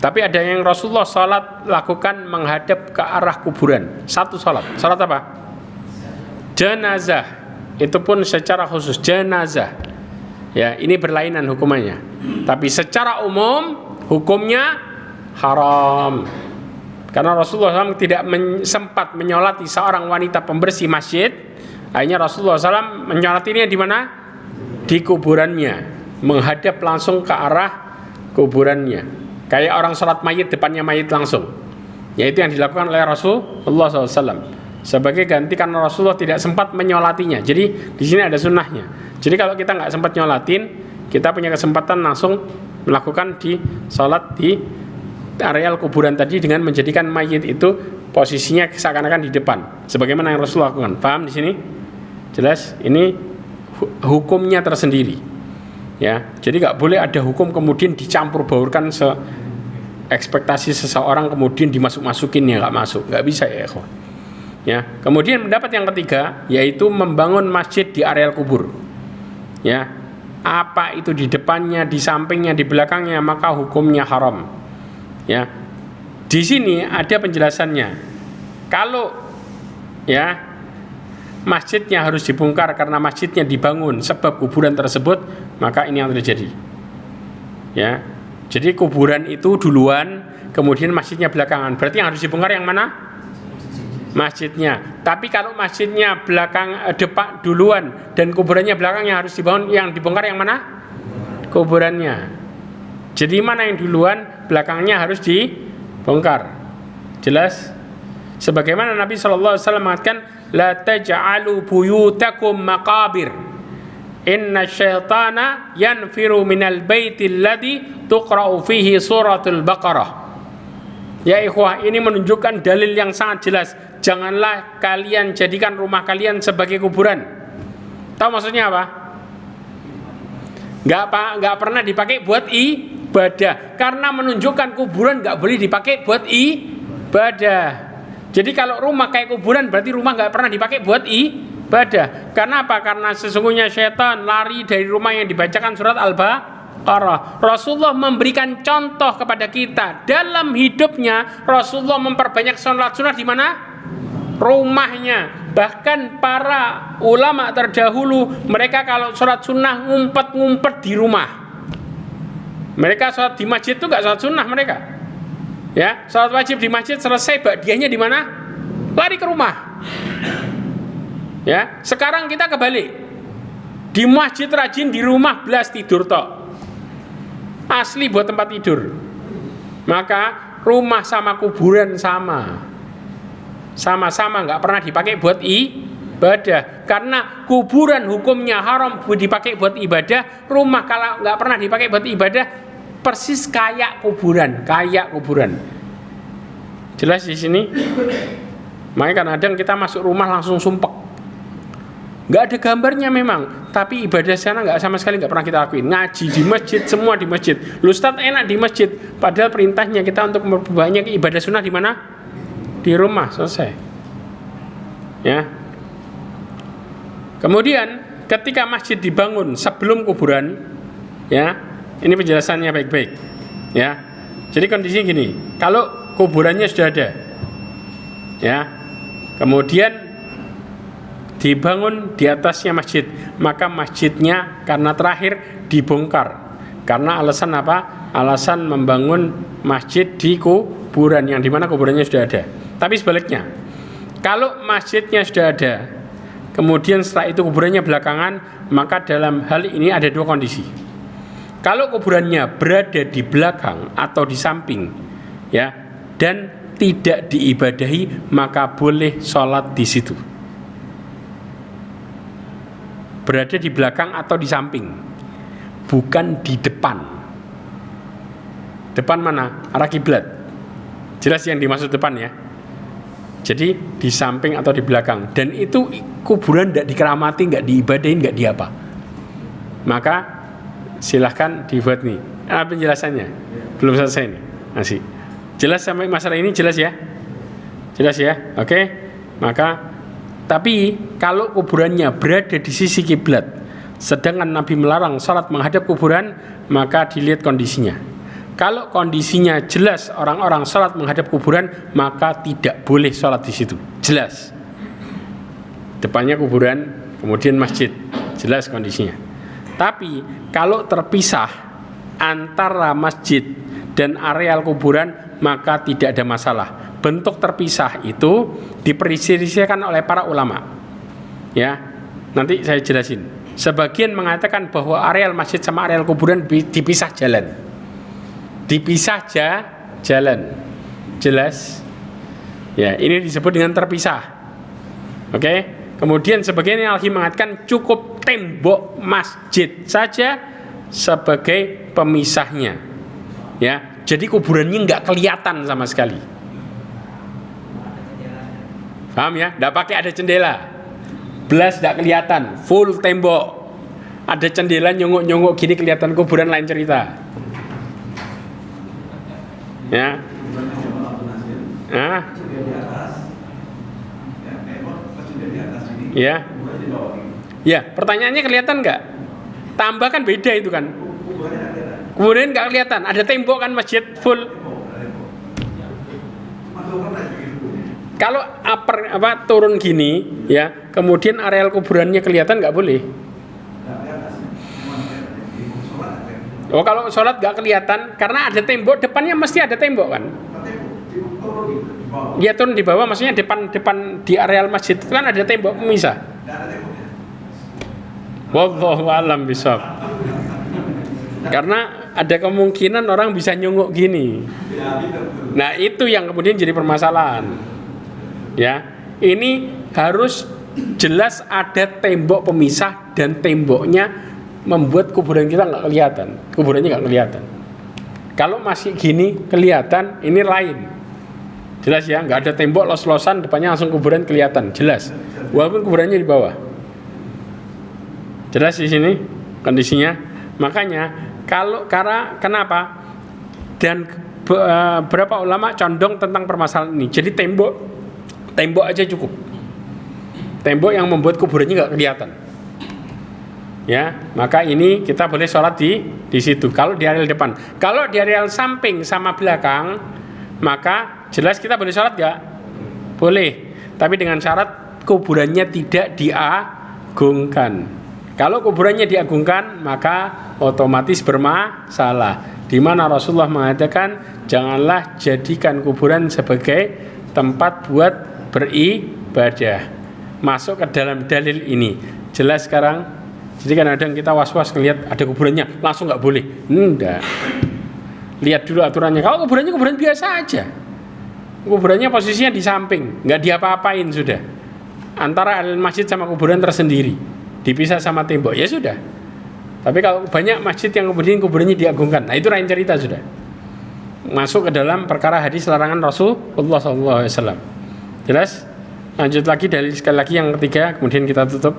Tapi ada yang Rasulullah salat lakukan menghadap ke arah kuburan. Satu salat apa? Jenazah. Itu pun secara khusus jenazah. Ya, ini berlainan hukumannya. Tapi secara umum hukumnya haram. Karena Rasulullah SAW tidak sempat menyolati seorang wanita pembersih masjid. Akhirnya Rasulullah SAW menyolatinya di mana? Di kuburannya, menghadap langsung ke arah kuburannya. Kayak orang sholat mayit, depannya mayit langsung. Yaitu yang dilakukan oleh Rasulullah SAW. Sebagai ganti karena Rasulullah tidak sempat menyolatinya. Jadi di sini ada sunnahnya. Jadi kalau kita nggak sempat nyolatin, kita punya kesempatan langsung melakukan di sholat di areal kuburan tadi dengan menjadikan mayit itu posisinya seakan-akan di depan. Sebagaimana yang Rasulullah lakukan. Paham di sini? Jelas, ini hukumnya tersendiri, ya. Jadi nggak boleh ada hukum kemudian dicampur baurkan ekspektasi seseorang kemudian dimasuk-masukin, ya nggak masuk, nggak bisa, ya ikhwan. Ya. Kemudian pendapat yang ketiga yaitu membangun masjid di areal kubur, ya. Apa itu di depannya, di sampingnya, di belakangnya, maka hukumnya haram, ya. Di sini ada penjelasannya. Kalau, ya, masjidnya harus dibongkar karena masjidnya dibangun sebab kuburan tersebut, maka ini yang terjadi. Ya. Jadi kuburan itu duluan, kemudian masjidnya belakangan. Berarti yang harus dibongkar yang mana? masjidnya. Tapi kalau masjidnya depan duluan dan kuburannya belakangnya, harus dibangun, yang dibongkar yang mana? Kuburannya. Jadi mana yang duluan, belakangnya harus dibongkar. Jelas? Sebagaimana Nabi SAW mengatakan, la taj'alu buyutakum maqabir, inna syaitana yanfiru minal baitil ladzi tuqra'u fihi suratul Baqarah. Ya ikhwah, ini menunjukkan dalil yang sangat jelas. Janganlah kalian jadikan rumah kalian sebagai kuburan. Tahu maksudnya apa? Nggak pernah dipakai buat ibadah, karena menunjukkan kuburan nggak boleh dipakai buat ibadah. Jadi kalau rumah kayak kuburan, berarti rumah nggak pernah dipakai buat ibadah. Karena apa? Karena sesungguhnya syaitan lari dari rumah yang dibacakan surat Al-Baqarah. Rasulullah memberikan contoh kepada kita dalam hidupnya. Rasulullah memperbanyak sholat sunnah di mana? Rumahnya. Bahkan para ulama terdahulu, mereka kalau sholat sunnah ngumpet-ngumpet di rumah. Mereka sholat di masjid itu nggak sholat sunnah mereka. Ya, sholat wajib di masjid selesai, ba'diyahnya di mana? Lari ke rumah. Ya, sekarang kita kebalik. Di masjid rajin, di rumah belas tidur tok. Asli buat tempat tidur. Maka rumah sama kuburan sama-sama nggak pernah dipakai buat ibadah. Karena kuburan hukumnya haram dipakai buat ibadah. Rumah kalau nggak pernah dipakai buat ibadah, persis kayak kuburan. Jelas di sini? Makanya kadang kita masuk rumah langsung sumpek. Nggak ada gambarnya memang, tapi ibadah sana sama sekali nggak pernah kita lakuin. Ngaji di masjid, semua di masjid. Lu Ustaz enak di masjid, padahal perintahnya kita untuk memperbanyak ibadah sunnah di mana? Di rumah, selesai. Ya. Kemudian ketika masjid dibangun sebelum kuburan, ya, ini penjelasannya baik-baik. Ya. Jadi kondisinya gini, kalau kuburannya sudah ada, ya, kemudian dibangun di atasnya masjid, maka masjidnya karena terakhir dibongkar. Karena alasan apa? Alasan membangun masjid di kuburan, yang dimana kuburannya sudah ada. Tapi sebaliknya, kalau masjidnya sudah ada, kemudian setelah itu kuburannya belakangan, maka dalam hal ini ada dua kondisi. Kalau kuburannya berada di belakang atau di samping, ya, dan tidak diibadahi, maka boleh sholat di situ. Berada di belakang atau di samping, bukan di depan. Depan mana? Arah kiblat. Jelas yang dimaksud depan ya. Jadi di samping atau di belakang. Dan itu kuburan tidak dikeramati, nggak diibadahin, nggak diapa. Maka silahkan dibuat nih. Penjelasannya belum selesai nih. Masih. Jelas sampai masalah ini jelas ya? Jelas ya? Oke. Maka tapi kalau kuburannya berada di sisi kiblat, sedangkan Nabi melarang salat menghadap kuburan, maka dilihat kondisinya. Kalau kondisinya jelas orang-orang salat menghadap kuburan, maka tidak boleh salat di situ. Jelas. Depannya kuburan, kemudian masjid. Jelas kondisinya. Tapi kalau terpisah antara masjid dan areal kuburan, maka tidak ada masalah. Bentuk terpisah itu diperselisihkan oleh para ulama. Ya, nanti saya jelasin. Sebagian mengatakan bahwa areal masjid sama areal kuburan dipisah jalan. Dipisah jalan. Jelas? Ya, ini disebut dengan terpisah. Oke? Kemudian sebagian yang lagi mengatakan cukup tembok masjid saja sebagai pemisahnya. Ya, jadi kuburannya nggak kelihatan sama sekali. Paham ya? Nggak pakai ada jendela, belas nggak kelihatan, full tembok. Ada jendela nyongok-nyongok gini kelihatan kuburan, lain cerita. Ya. Ya. Ya, pertanyaannya kelihatan nggak? Tambah kan beda itu kan. Kemudian nggak kelihatan, ada tembok kan masjid full. Kalau turun gini, ya, kemudian areal kuburannya kelihatan, nggak boleh. Oh, kalau sholat nggak kelihatan, karena ada tembok, depannya mesti ada tembok kan? Ya turun di bawah, maksudnya depan di areal masjid itu kan ada tembok pemisah. Wallahu a'lam bishawab. Karena ada kemungkinan orang bisa nyunguk gini. Nah, itu yang kemudian jadi permasalahan. Ya, ini harus jelas ada tembok pemisah dan temboknya membuat kuburan kita nggak kelihatan. Kuburannya nggak kelihatan. Kalau masih gini kelihatan, ini lain. Jelas ya, nggak ada tembok los-losan, depannya langsung kuburan kelihatan, jelas. Walaupun kuburannya di bawah. Jelas di sini kondisinya. Makanya kenapa? Dan beberapa ulama condong tentang permasalahan ini. Jadi tembok aja cukup. Tembok yang membuat kuburannya nggak kelihatan. Ya, maka ini kita boleh sholat di situ. Kalau di areal depan, kalau di areal samping sama belakang, maka jelas kita boleh sholat nggak? Boleh, tapi dengan syarat kuburannya tidak diagungkan. Kalau kuburannya diagungkan, maka otomatis bermasalah. Di mana Rasulullah mengatakan, janganlah jadikan kuburan sebagai tempat buat beribadah. Masuk ke dalam dalil ini. Jelas sekarang. Jadi kadang-kadang kita was-was ngelihat ada kuburannya, langsung nggak boleh. Enggak. Lihat dulu aturannya. Kalau kuburannya kuburan biasa aja. Kuburannya posisinya di samping, nggak diapa-apain sudah. Antara areal masjid sama kuburan tersendiri, dipisah sama tembok, ya sudah. Tapi kalau banyak masjid yang kemudian kuburannya diagungkan, nah itu lain cerita sudah. Masuk ke dalam perkara hadis larangan Rasulullah SAW. Jelas? Lanjut lagi dalil sekali lagi yang ketiga, kemudian kita tutup.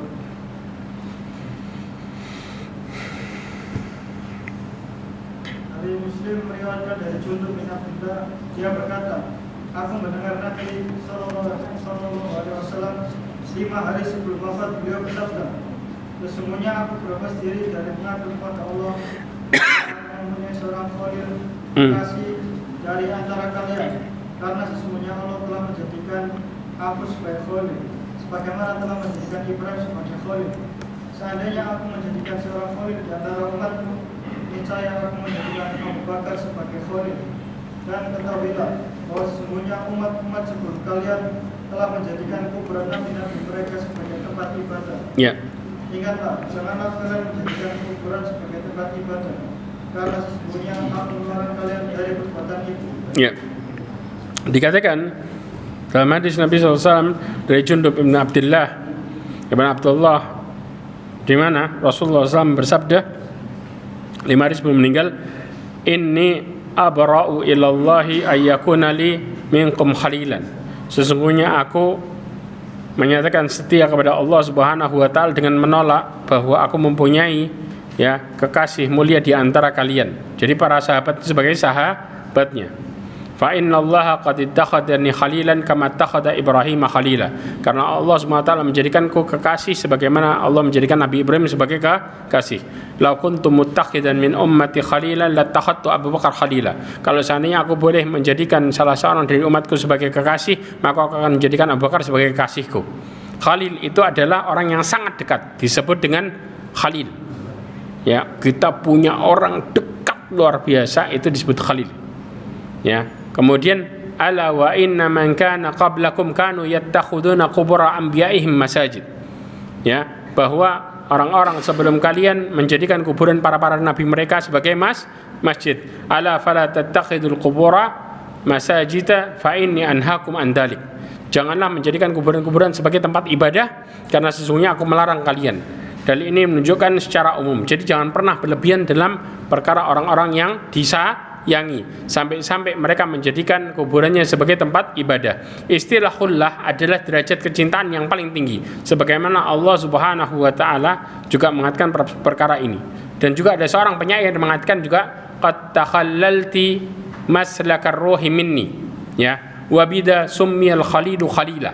Muslim meriwayatkan dari Jundub bin Abdullah, dia berkata, aku mendengar Nabi Sallallahu Alaihi Wasallam 5 hari sebelum wafat beliau bersabda, sesungguhnya aku berlepas diri dari mengadu kepada Allah mempunyai seorang khalil kasih dari antara kalian, karena sesungguhnya Allah telah menjadikan aku sebagai khalil, sebagaimana telah menjadikan Ibrahim sebagai khalil. Seandainya aku menjadikan seorang khalil di antara umatku, niscaya aku menjadikan Abu Bakar sebagai khalil. Dan ketahuilah bahwa sesungguhnya umat-umat sebelum kalian telah menjadikan kuburan nabi-nabi mereka sebagai tempat ibadah. Ya. Ingatlah, janganlah kalian menjadikan kuburan sebagai tempat ibadah, karena sesungguhnya aku melarang kalian dari perbuatan itu. Ya. Dikatakan dalam hadis Nabi SAW dari Jundub bin Abdullah, di mana Rasulullah SAW bersabda 5 hari sebelum meninggal, inni abra'u ilallahi ayyakuna li minkum khalilan. Sesungguhnya aku menyatakan setia kepada Allah Subhanahu wa taala dengan menolak bahwa aku mempunyai kekasih mulia di antara kalian. Jadi para sahabat itu sebagai sahabatnya. Fa innallaha qad ittakhadani khalilan kama ittakhadha Ibrahim khalila. Karena Allah Subhanahu wa taala menjadikanku kekasih sebagaimana Allah menjadikan Nabi Ibrahim sebagai kekasih. Lau kuntum muttakhidan min ummati khalilan lattakhadtu Abu Bakar khalila. Kalau seandainya aku boleh menjadikan salah seorang dari umatku sebagai kekasih, maka aku akan menjadikan Abu Bakar sebagai kekasihku. Khalil itu adalah orang yang sangat dekat, disebut dengan khalil. Ya, kita punya orang dekat luar biasa, itu disebut khalil. Ya. Kemudian ala wa inna man kana qablakum kanu yattakhuduna qubura anbiya'ihim masajid. Ya, bahwa orang-orang sebelum kalian menjadikan kuburan para nabi mereka sebagai masjid. Ala fala tattakhidul qubura masajida fa inni anhaakum an dzalik. Janganlah menjadikan kuburan-kuburan sebagai tempat ibadah, karena sesungguhnya aku melarang kalian. Dalil ini menunjukkan secara umum. Jadi jangan pernah berlebihan dalam perkara orang-orang yang disayangi sampai mereka menjadikan kuburannya sebagai tempat ibadah. Istilah khullah adalah derajat kecintaan yang paling tinggi, sebagaimana Allah Subhanahu wa taala juga mengatakan perkara ini. Dan juga ada seorang penyair yang mengatakan juga qad takhallalti maslakar ruhi minni, ya, wa bida summiyal khalilu khalila.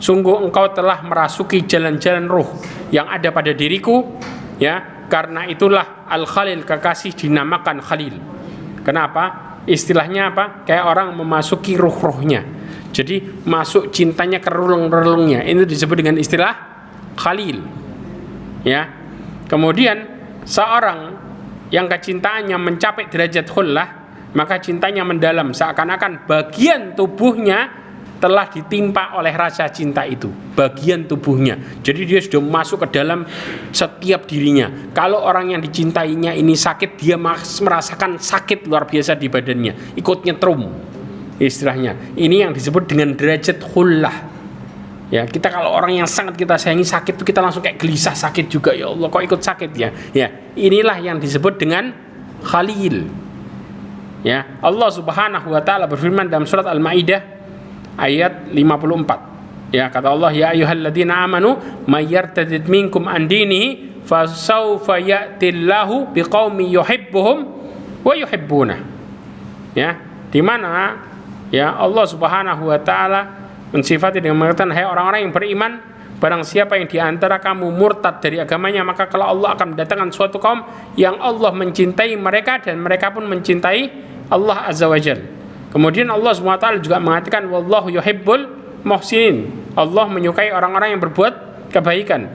Sungguh engkau telah merasuki jalan-jalan ruh yang ada pada diriku, ya, karena itulah al-khalil, kekasih, dinamakan khalil. Kenapa? Istilahnya apa? Kayak orang memasuki ruh-ruhnya. Jadi masuk cintanya ke relung-relungnya. Ini disebut dengan istilah khalil. Ya. Kemudian seorang yang kecintaannya mencapai derajat khullah, maka cintanya mendalam, seakan-akan bagian tubuhnya telah ditimpa oleh rasa cinta itu, bagian tubuhnya. Jadi dia sudah masuk ke dalam setiap dirinya. Kalau orang yang dicintainya ini sakit, dia merasakan sakit luar biasa di badannya, ikut nyetrum istilahnya. Ini yang disebut dengan derajat khullah. Ya, kita kalau orang yang sangat kita sayangi sakit itu kita langsung kayak gelisah, sakit juga, ya Allah kok ikut sakit ya. Ya, inilah yang disebut dengan khalil. Ya, Allah Subhanahu wa taala berfirman dalam surat Al-Maidah ayat 54. Ya, kata Allah, ya ayyuhalladzina amanu may yartadid minkum an dinihi fasawfa ya'tillahu biqaumin yuhibbuhum wa yuhibbuna. Ya, di mana ya Allah Subhanahu wa taala mensifati dengan mengatakan, hai orang-orang yang beriman, barang siapa yang di antara kamu murtad dari agamanya, maka kalau Allah akan mendatangkan suatu kaum yang Allah mencintai mereka dan mereka pun mencintai Allah Azza wa Jalla. Kemudian Allah SWT juga mengatakan wallahu yuhibbul muhsinin. Allah menyukai orang-orang yang berbuat kebaikan.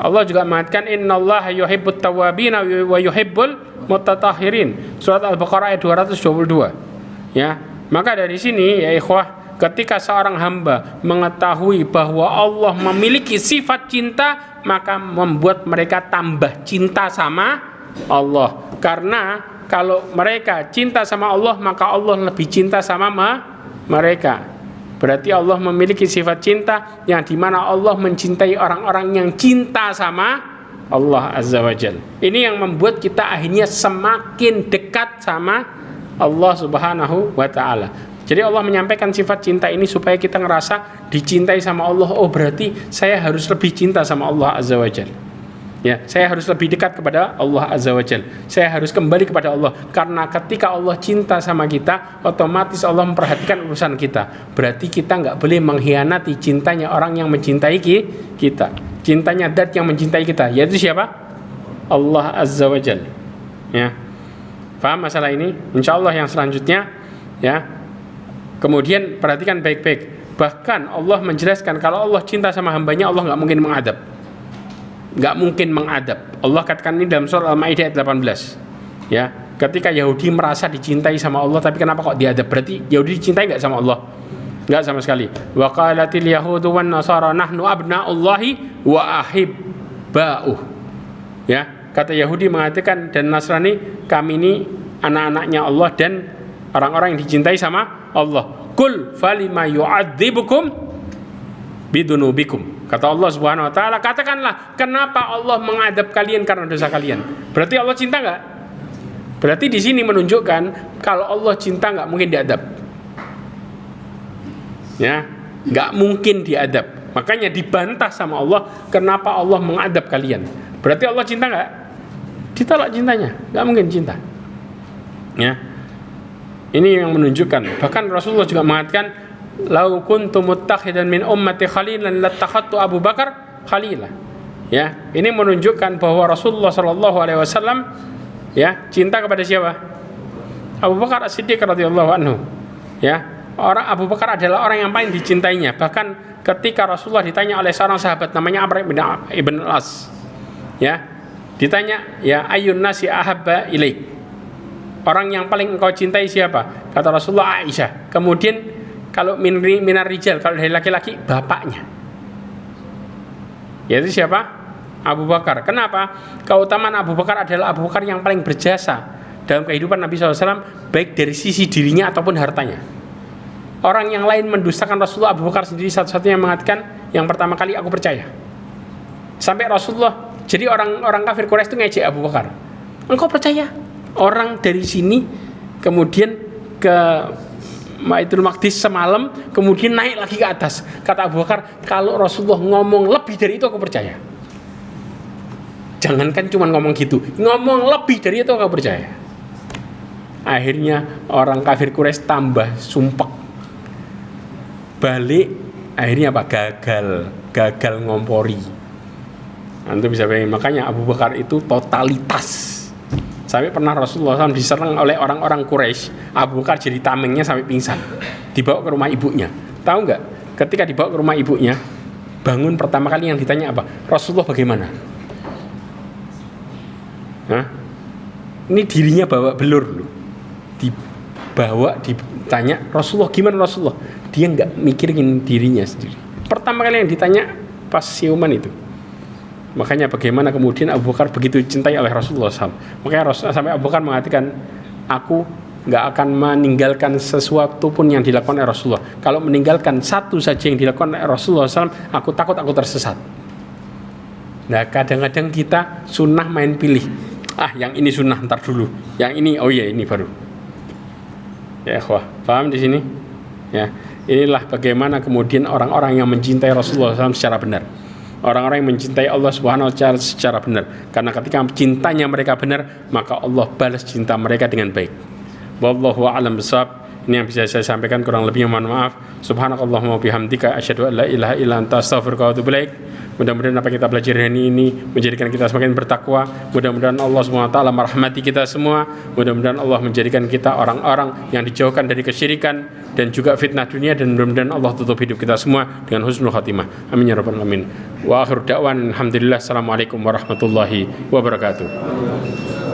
Allah juga mengatakan innallaha yuhibbut tawwabina wa yuhibbul mutatahhirin. Surat Al-Baqarah ayat 222. Ya, maka dari sini ya ikhwah, ketika seorang hamba mengetahui bahwa Allah memiliki sifat cinta, maka membuat mereka tambah cinta sama Allah. Karena kalau mereka cinta sama Allah, maka Allah lebih cinta sama mereka. Berarti Allah memiliki sifat cinta yang dimana Allah mencintai orang-orang yang cinta sama Allah Azza wa Jalla. Ini yang membuat kita akhirnya semakin dekat sama Allah Subhanahu wa ta'ala. Jadi Allah menyampaikan sifat cinta ini supaya kita ngerasa dicintai sama Allah. Oh, berarti saya harus lebih cinta sama Allah Azza wa Jalla. Ya, saya harus lebih dekat kepada Allah Azza wa Jalla. Saya harus kembali kepada Allah. Karena ketika Allah cinta sama kita, otomatis Allah memperhatikan urusan kita. Berarti kita nggak boleh mengkhianati cintanya orang yang mencintai kita. Cintanya zat yang mencintai kita, yaitu siapa? Allah Azza wa Jalla. Ya, paham masalah ini? Insya Allah yang selanjutnya, ya. Kemudian perhatikan baik-baik. Bahkan Allah menjelaskan kalau Allah cinta sama hambanya, Allah nggak mungkin mengadab. Nggak mungkin mengadab. Allah katakan ini dalam surah Al-Maidah ayat 18. Ya, ketika Yahudi merasa dicintai sama Allah, tapi kenapa kok diadab? Berarti Yahudi dicintai nggak sama Allah? Nggak sama sekali. Wa qalatil yahudu wan nasara nahnu abna'ullahi wa ahibba'uh. Ya, kata Yahudi mengatakan dan Nasrani, kami ini anak-anaknya Allah dan orang-orang yang dicintai sama Allah. Qul falima yu'adzibukum bidunubikum. Kata Allah Subhanahu wa ta'ala, katakanlah, kenapa Allah mengadab kalian karena dosa kalian? Berarti Allah cinta nggak? Berarti di sini menunjukkan kalau Allah cinta nggak mungkin diadab. Ya, nggak mungkin diadab. Makanya dibantah sama Allah, kenapa Allah mengadab kalian? Berarti Allah cinta nggak? Ditolak cintanya, nggak mungkin cinta. Ya, ini yang menunjukkan. Bahkan Rasulullah juga mengatakan, lau kuntu muttakhidan min ummati khalilan lattakhadtu Abu Bakar khalilah. Ya, ini menunjukkan bahwa Rasulullah sallallahu alaihi wasallam ya cinta kepada siapa? Abu Bakar As-Siddiq radhiyallahu anhu. Ya, orang Abu Bakar adalah orang yang paling dicintainya. Bahkan ketika Rasulullah ditanya oleh seorang sahabat namanya Amr ibn al-As, ya, ditanya, ya ayyun nasi ahabba ilaik, orang yang paling engkau cintai siapa? Kata Rasulullah, Aisyah. Kemudian kalau minar rijal, kalau dari laki-laki, bapaknya. Yaitu siapa? Abu Bakar. Kenapa? Keutamaan Abu Bakar adalah Abu Bakar yang paling berjasa dalam kehidupan Nabi SAW, baik dari sisi dirinya ataupun hartanya. Orang yang lain mendustakan Rasulullah, Abu Bakar sendiri satu-satunya yang mengatakan, yang pertama kali aku percaya. Sampai Rasulullah, jadi orang kafir Quraisy itu ngejek Abu Bakar. Engkau percaya? Orang dari sini kemudian ke Baitul Maqdis semalam, kemudian naik lagi ke atas. Kata Abu Bakar, kalau Rasulullah ngomong lebih dari itu aku percaya. Jangankan cuma ngomong gitu, ngomong lebih dari itu aku percaya. Akhirnya orang kafir Quraisy tambah sumpek. Balik, akhirnya apa? Gagal ngompori. Antum bisa bayangin, makanya Abu Bakar itu totalitas. Sampai pernah Rasulullah SAW diserang oleh orang-orang Quraisy, Abu Bakar jadi tamengnya sampai pingsan, dibawa ke rumah ibunya. Tahu nggak? Ketika dibawa ke rumah ibunya, bangun pertama kali yang ditanya apa? Rasulullah bagaimana? Hah? Ini dirinya bawa belur loh. bawa ditanya Rasulullah gimana Rasulullah, dia nggak mikirin dirinya sendiri. Pertama kali yang ditanya pas siuman itu. Makanya bagaimana kemudian Abu Bakar begitu cintai oleh Rasulullah SAW. Makanya Rasulullah sampai Abu Bakar mengatakan, aku nggak akan meninggalkan sesuatu pun yang dilakukan oleh Rasulullah. Kalau meninggalkan satu saja yang dilakukan oleh Rasulullah SAW, aku takut aku tersesat. Nah kadang-kadang kita sunnah main pilih. Yang ini sunnah ntar dulu. Yang ini oh iya ini baru. Ya ikhwah, paham di sini? Ya, inilah bagaimana kemudian orang-orang yang mencintai Rasulullah SAW secara benar. Orang-orang yang mencintai Allah Subhanahu wa taala secara benar. Karena ketika cintanya mereka benar, maka Allah balas cinta mereka dengan baik. Wallahu a'lam bishawab. Ini yang bisa saya sampaikan, kurang lebihnya mohon maaf. Subhanakallahumma bihamdika asyhadu an la ilaha illa anta astaghfiruka wa atubu ilaik. Mudah-mudahan apa kita belajar hari ini menjadikan kita semakin bertakwa. Mudah-mudahan Allah SWT merahmati kita semua. Mudah-mudahan Allah menjadikan kita orang-orang yang dijauhkan dari kesyirikan dan juga fitnah dunia, dan mudah-mudahan Allah tutup hidup kita semua dengan husnul khatimah. Amin ya rabbal alamin. Wa akhiru da'wan alhamdulillah. Assalamualaikum warahmatullahi wabarakatuh.